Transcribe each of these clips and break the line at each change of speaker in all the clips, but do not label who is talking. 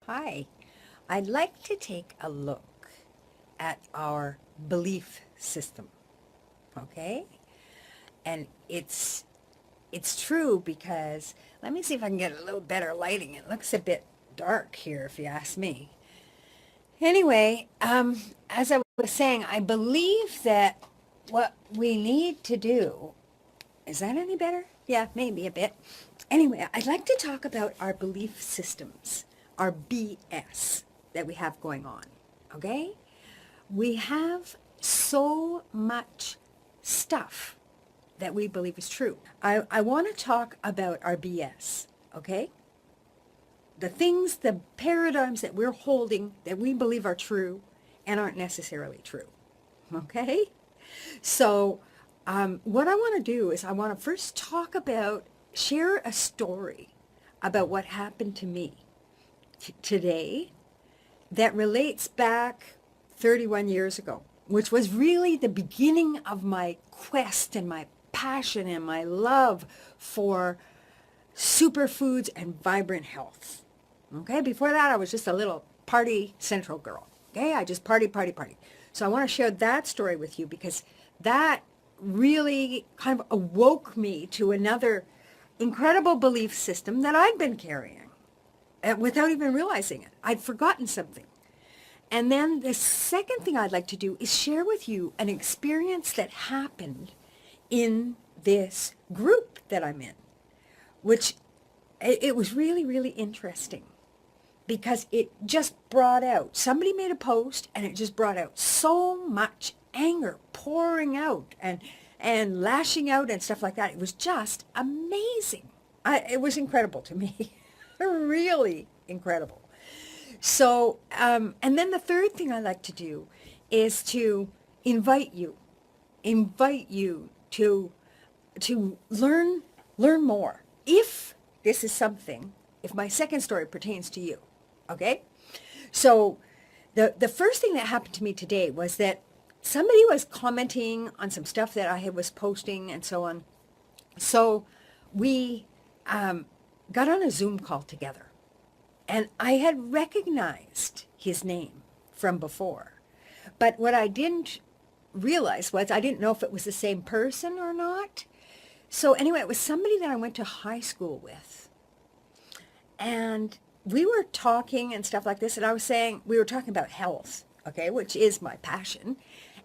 Hi, I'd like to take a look at our belief system, okay? And it's true because let me see if I can get a little better lighting. It looks a bit dark here if you ask me. Anyway, as I was saying, I believe that what we need to do, is that any better? Yeah, maybe a bit. Anyway, I'd like to talk about our belief systems, our BS that we have going on, okay? We have so much stuff that we believe is true. I want to talk about our BS, okay? The things, the paradigms that we're holding that we believe are true and aren't necessarily true, okay? So what I want to do is I want to first share a story about what happened to me today that relates back 31 years ago, which was really the beginning of my quest and my passion and my love for superfoods and vibrant health. Okay, before that I was just a little party central girl. Okay, I just party, party, party. So I want to share that story with you because that really kind of awoke me to another incredible belief system that I'd been carrying without even realizing it. I'd forgotten something. And then the second thing I'd like to do is share with you an experience that happened in this group that I'm in, which it was really, really interesting because it just brought out, somebody made a post and it just brought out so much anger pouring out and lashing out and stuff like that. It was just amazing. It was incredible to me, really incredible. So, and then the third thing I like to do is to invite you, to learn more. If this is something, if my second story pertains to you, okay? So the first thing that happened to me today was that somebody was commenting on some stuff that I was posting and so on. So we got on a Zoom call together. And I had recognized his name from before. But what I didn't realize was I didn't know if it was the same person or not. So anyway, it was somebody that I went to high school with. And we were talking and stuff like this. And I was saying, we were talking about health, okay, which is my passion.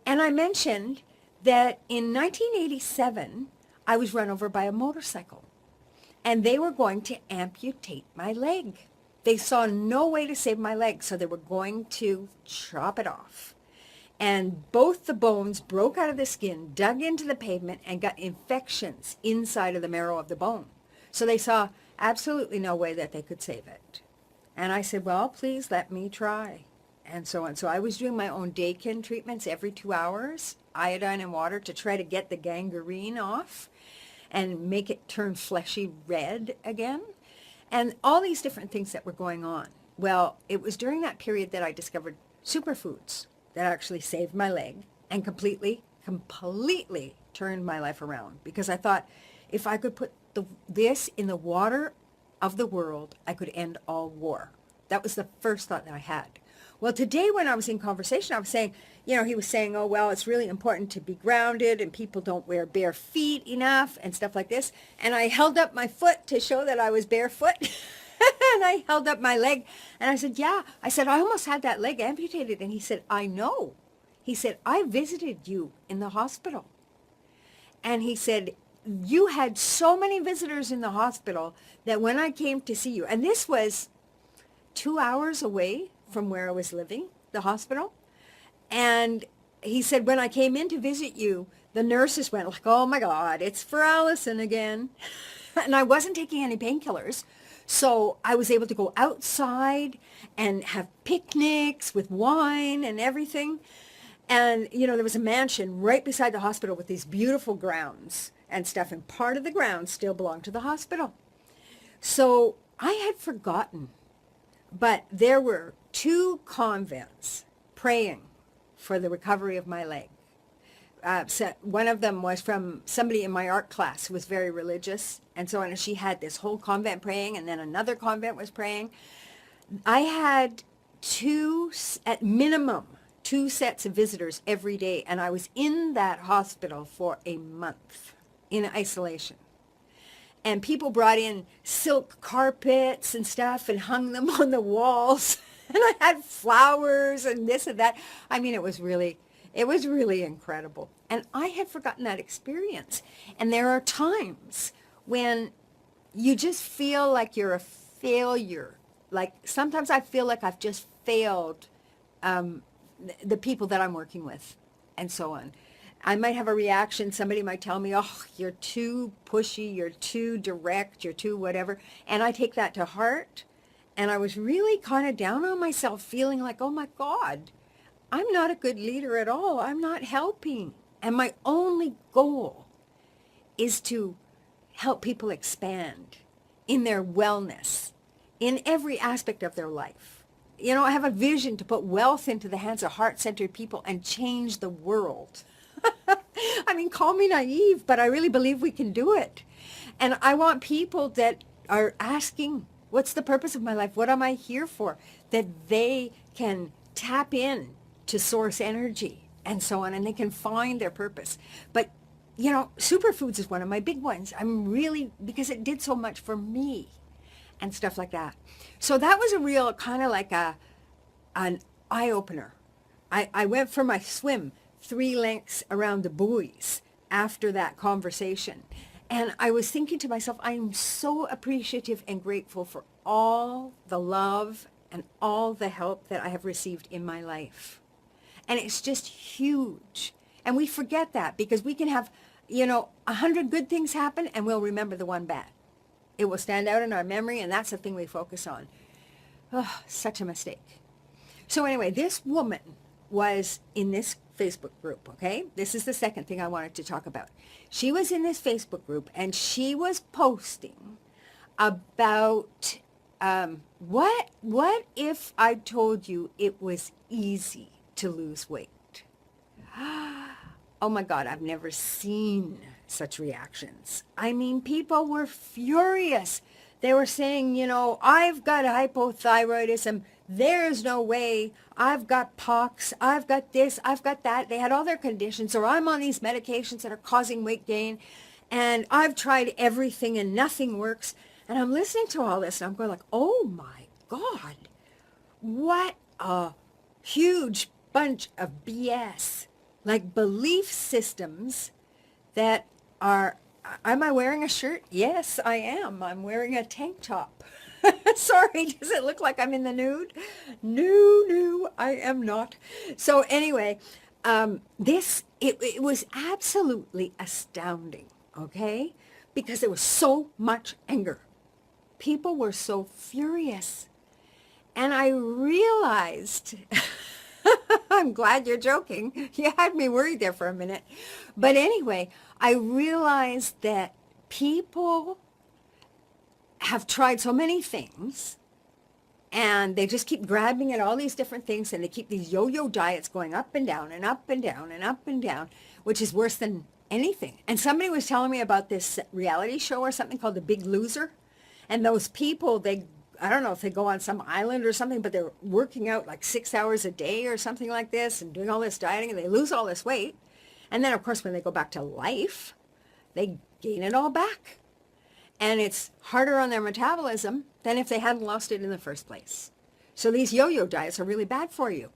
And I mentioned that in 1987, I was run over by a motorcycle. And they were going to amputate my leg. They saw no way to save my leg, so they were going to chop it off. And both the bones broke out of the skin, dug into the pavement, and got infections inside of the marrow of the bone. So they saw absolutely no way that they could save it. And I said, well, please let me try. And so on. So I was doing my own Dakin treatments every 2 hours, iodine and water, to try to get the gangrene off and make it turn fleshy red again. And all these different things that were going on. Well, it was during that period that I discovered superfoods that actually saved my leg and completely turned my life around. Because I thought if I could put this in the water of the world, I could end all war. That was the first thought that I had. Well, today when I was in conversation, I was saying, he was saying, oh, well, it's really important to be grounded and people don't wear bare feet enough and stuff like this. And I held up my foot to show that I was barefoot. And I held up my leg and I said, yeah. I said, I almost had that leg amputated. And he said, I know. He said, I visited you in the hospital. And he said, you had so many visitors in the hospital that when I came to see you, and this was 2 hours away from where I was living, the hospital. And he said, when I came in to visit you, the nurses went like, oh my God, it's for Alison again. And I wasn't taking any painkillers. So I was able to go outside and have picnics with wine and everything. And, there was a mansion right beside the hospital with these beautiful grounds and stuff. And part of the grounds still belonged to the hospital. So I had forgotten. But there were 2 convents praying for the recovery of my leg. So one of them was from somebody in my art class who was very religious. And so on. And she had this whole convent praying, and then another convent was praying. I had at minimum, 2 sets of visitors every day, and I was in that hospital for a month in isolation. And people brought in silk carpets and stuff and hung them on the walls. And I had flowers and this and that. I mean, it was really incredible. And I had forgotten that experience. And there are times when you just feel like you're a failure. Like sometimes I feel like I've just failed the people that I'm working with and so on. I might have a reaction. Somebody might tell me, oh, you're too pushy, you're too direct, you're too whatever. And I take that to heart. And I was really kind of down on myself, feeling like, oh my God, I'm not a good leader at all. I'm not helping. And my only goal is to help people expand in their wellness, in every aspect of their life. You know, I have a vision to put wealth into the hands of heart-centered people and change the world. I mean, call me naive, but I really believe we can do it. And I want people that are asking, what's the purpose of my life? What am I here for? That they can tap in to source energy and so on, and they can find their purpose. But, you know, superfoods is one of my big ones. I'm really, because it did so much for me and stuff like that. So that was a real kind of like an eye-opener. I went for my swim 3 lengths around the buoys after that conversation. And I was thinking to myself, I am so appreciative and grateful for all the love and all the help that I have received in my life. And it's just huge. And we forget that because we can have, 100 good things happen and we'll remember the one bad. It will stand out in our memory, and that's the thing we focus on. Oh, such a mistake. So anyway, this woman was in this Facebook group, okay? This is the second thing I wanted to talk about. She was in this Facebook group, and she was posting about what if I told you it was easy to lose weight? Oh my God, I've never seen such reactions. I mean, people were furious. They were saying, I've got hypothyroidism. There's no way. I've got pox. I've got this. I've got that. They had all their conditions, or I'm on these medications that are causing weight gain. And I've tried everything and nothing works. And I'm listening to all this and I'm going like, oh my God, what a huge bunch of BS. Like belief systems that are, am I wearing a shirt? Yes, I am. I'm wearing a tank top. Sorry, does it look like I'm in the nude? No, I am not. So anyway, it was absolutely astounding, okay? Because there was so much anger. People were so furious. And I realized, I'm glad you're joking. You had me worried there for a minute. But anyway, I realized that people have tried so many things and they just keep grabbing at all these different things, and they keep these yo-yo diets going up and down and up and down and up and down, which is worse than anything. And somebody was telling me about this reality show or something called The Big Loser. And those people, I don't know if they go on some island or something, but they're working out like 6 hours a day or something like this and doing all this dieting, and they lose all this weight. And then, of course, when they go back to life, they gain it all back. And it's harder on their metabolism than if they hadn't lost it in the first place. So these yo-yo diets are really bad for you.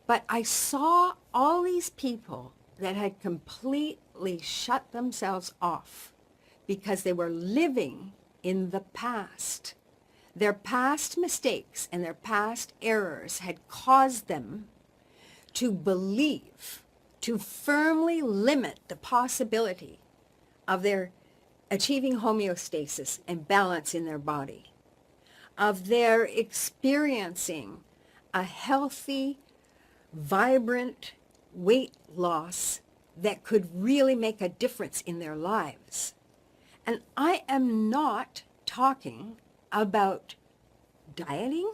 But I saw all these people that had completely shut themselves off because they were living in the past. Their past mistakes and their past errors had caused them to believe, to firmly limit the possibility of their achieving homeostasis and balance in their body, of their experiencing a healthy, vibrant weight loss that could really make a difference in their lives. And I am not talking about dieting.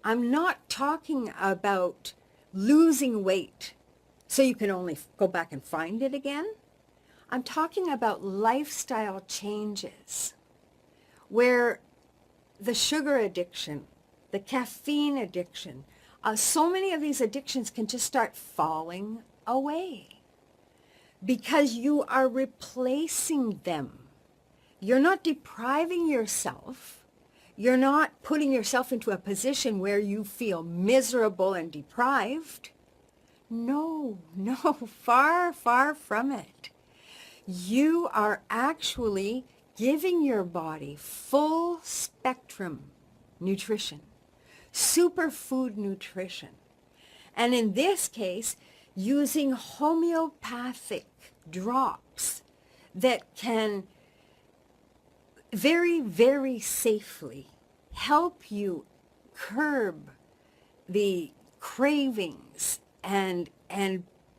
I'm not talking about losing weight so you can only go back and find it again. I'm talking about lifestyle changes where the sugar addiction the caffeine addiction. So many of these addictions can just start falling away because you are replacing them. You're not depriving yourself. You're not putting yourself into a position where you feel miserable and deprived. No, no, far, far from it. You are actually giving your body full spectrum nutrition, superfood nutrition. And in this case, using homeopathic drops that can very, very safely help you curb the cravings and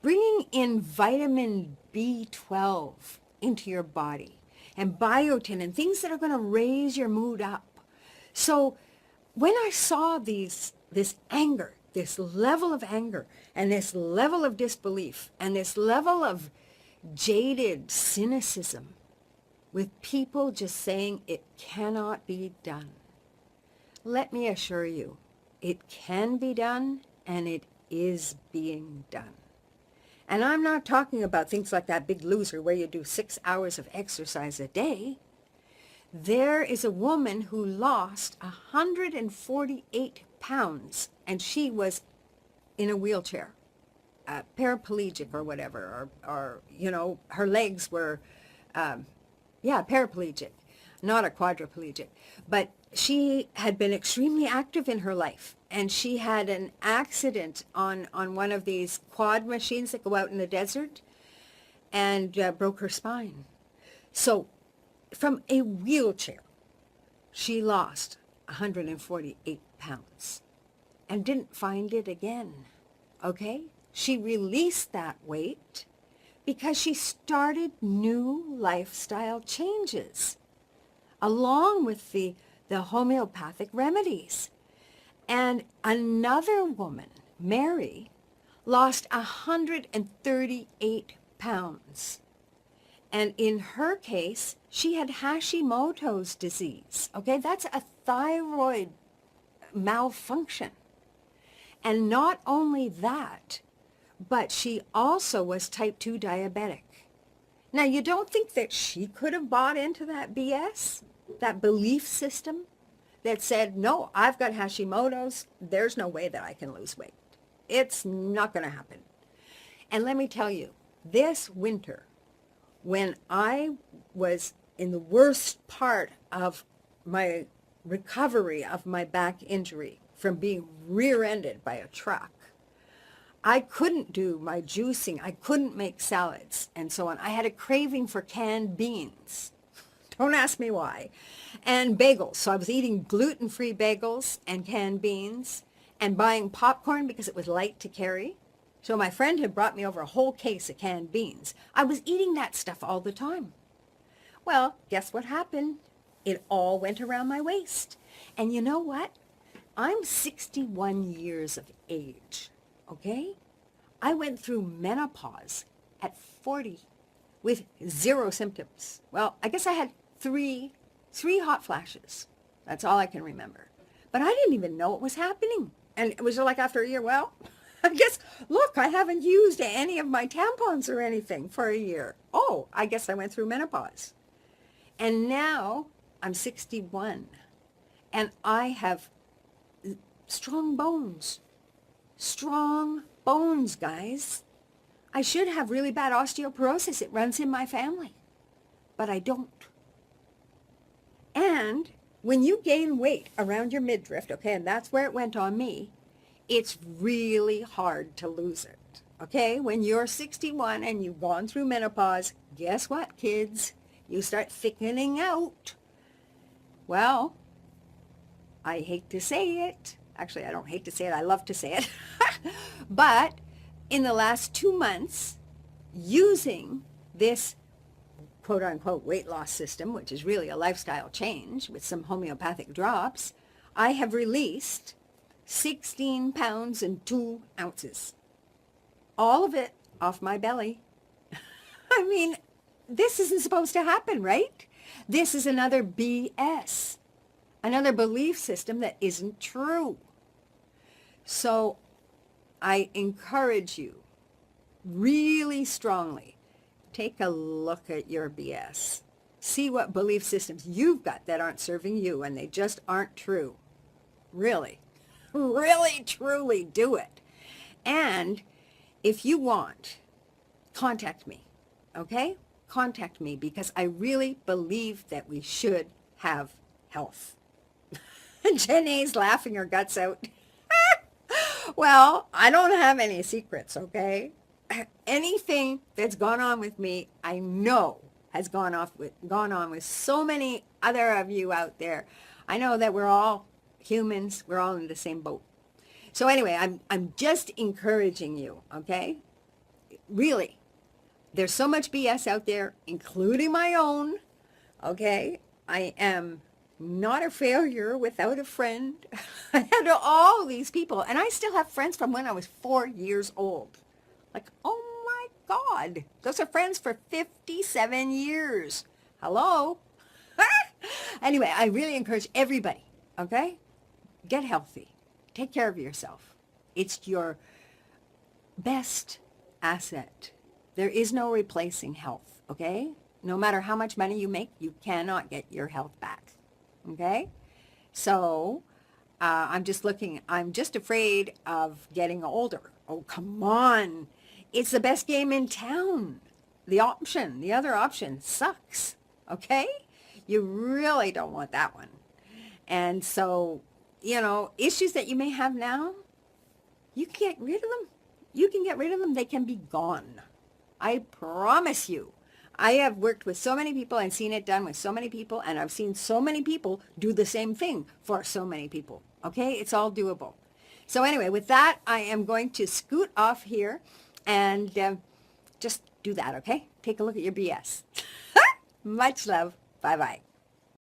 bringing in vitamin B12 into your body and biotin and things that are going to raise your mood up. So when I saw this anger, this level of anger and this level of disbelief and this level of jaded cynicism with people just saying it cannot be done, let me assure you, it can be done and it is being done. And I'm not talking about things like that Big Loser where you do 6 hours of exercise a day. There is a woman who lost 148 pounds, and she was in a wheelchair, paraplegic or whatever, or her legs were, paraplegic, not a quadriplegic. But she had been extremely active in her life, and she had an accident on one of these quad machines that go out in the desert and broke her spine. So from a wheelchair, she lost 148 pounds and didn't find it again, okay? She released that weight because she started new lifestyle changes along with the homeopathic remedies. And another woman, Mary, lost 138 pounds. And in her case, she had Hashimoto's disease. Okay, that's a thyroid malfunction. And not only that, but she also was type 2 diabetic. Now, you don't think that she could have bought into that BS, that belief system that said, no, I've got Hashimoto's. There's no way that I can lose weight. It's not going to happen. And let me tell you, this winter, when I was in the worst part of my recovery of my back injury from being rear-ended by a truck, I couldn't do my juicing. I couldn't make salads and so on. I had a craving for canned beans. Don't ask me why. And bagels. So I was eating gluten-free bagels and canned beans and buying popcorn because it was light to carry. So my friend had brought me over a whole case of canned beans. I was eating that stuff all the time. Well, guess what happened? It all went around my waist. And you know what? I'm 61 years of age, okay? I went through menopause at 40 with 0 symptoms. Well, I guess I had three hot flashes. That's all I can remember. But I didn't even know what was happening. And it was like after a year, well, I guess, look, I haven't used any of my tampons or anything for a year. Oh, I guess I went through menopause. And now I'm 61 and I have strong bones. Strong bones, guys. I should have really bad osteoporosis. It runs in my family, but I don't. And when you gain weight around your midriff, okay, and that's where it went on me, it's really hard to lose it, okay? When you're 61 and you've gone through menopause, guess what, kids? You start thickening out. Well, I hate to say it. Actually, I don't hate to say it. I love to say it. But in the last 2 months, using this quote-unquote weight loss system, which is really a lifestyle change with some homeopathic drops, I have released 16 pounds and 2 ounces. All of it off my belly. I mean, this isn't supposed to happen, right? This is another BS. another belief system that isn't true. So I encourage you really strongly, take a look at your BS. See what belief systems you've got that aren't serving you and they just aren't true. Really, really, truly do it. And if you want, contact me, okay? Contact me because I really believe that we should have health. Jenny's laughing her guts out. Well, I don't have any secrets, okay? Anything that's gone on with me, I know has gone on with so many other of you out there. I know that we're all humans. We're all in the same boat. So anyway, I'm just encouraging you, okay? Really, there's so much BS out there, including my own, okay? I am not a failure without a friend. I had all these people, and I still have friends from when I was 4 years old. Like, oh my God, those are friends for 57 years. Hello? Anyway, I really encourage everybody, okay? Get healthy. Take care of yourself. It's your best asset. There is no replacing health, okay? No matter how much money you make, you cannot get your health back, okay? So I'm just afraid of getting older. Oh, come on. It's the best game in town. The other option sucks, okay? You really don't want that one. And so, issues that you may have now, you can get rid of them. You can get rid of them. They can be gone. I promise you. I have worked with so many people and seen it done with so many people, and I've seen so many people do the same thing for so many people. Okay? It's all doable. So anyway, with that, I am going to scoot off here and just do that, okay? Take a look at your BS. Much love. Bye-bye.